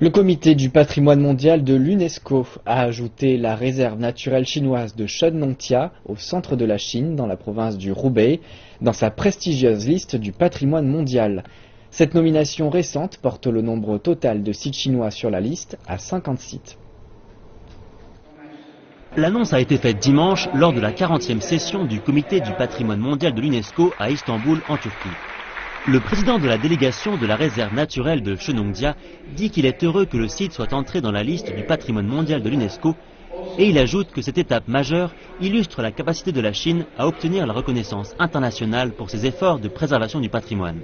Le comité du patrimoine mondial de l'UNESCO a ajouté la réserve naturelle chinoise de Shenlongtia au centre de la Chine, dans la province du Hubei, dans sa prestigieuse liste du patrimoine mondial. Cette nomination récente porte le nombre total de sites chinois sur la liste à 50 sites. L'annonce a été faite dimanche lors de la 40e session du comité du patrimoine mondial de l'UNESCO à Istanbul, en Turquie. Le président de la délégation de la réserve naturelle de Shenlongtia dit qu'il est heureux que le site soit entré dans la liste du patrimoine mondial de l'UNESCO et il ajoute que cette étape majeure illustre la capacité de la Chine à obtenir la reconnaissance internationale pour ses efforts de préservation du patrimoine.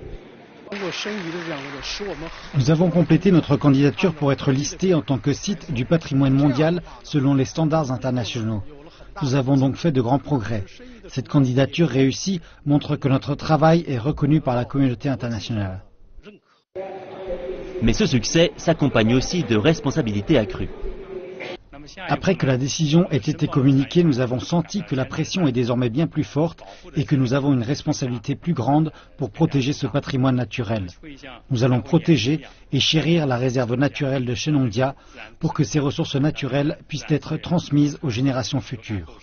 Nous avons complété notre candidature pour être listé en tant que site du patrimoine mondial selon les standards internationaux. Nous avons donc fait de grands progrès. Cette candidature réussie montre que notre travail est reconnu par la communauté internationale. Mais ce succès s'accompagne aussi de responsabilités accrues. Après que la décision ait été communiquée, nous avons senti que la pression est désormais bien plus forte et que nous avons une responsabilité plus grande pour protéger ce patrimoine naturel. Nous allons protéger et chérir la réserve naturelle de Shenlongtia pour que ces ressources naturelles puissent être transmises aux générations futures.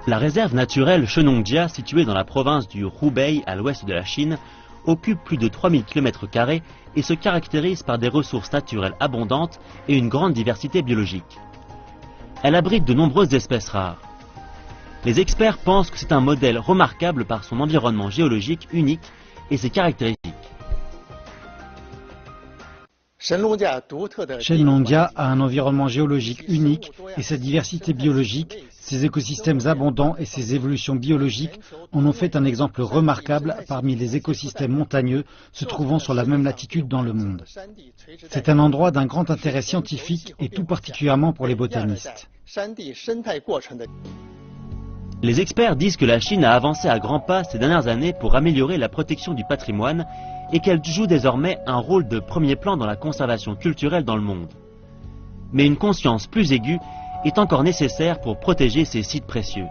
La réserve naturelle Shenlongtia, située dans la province du Hubei à l'ouest de la Chine, occupe plus de 3000 km² et se caractérise par des ressources naturelles abondantes et une grande diversité biologique. Elle abrite de nombreuses espèces rares. Les experts pensent que c'est un modèle remarquable par son environnement géologique unique et ses caractéristiques. Shenlongtia a un environnement géologique unique et sa diversité biologique, ses écosystèmes abondants et ses évolutions biologiques en ont fait un exemple remarquable parmi les écosystèmes montagneux se trouvant sur la même latitude dans le monde. C'est un endroit d'un grand intérêt scientifique et tout particulièrement pour les botanistes. Les experts disent que la Chine a avancé à grands pas ces dernières années pour améliorer la protection du patrimoine et qu'elle joue désormais un rôle de premier plan dans la conservation culturelle dans le monde. Mais une conscience plus aiguë est encore nécessaire pour protéger ces sites précieux.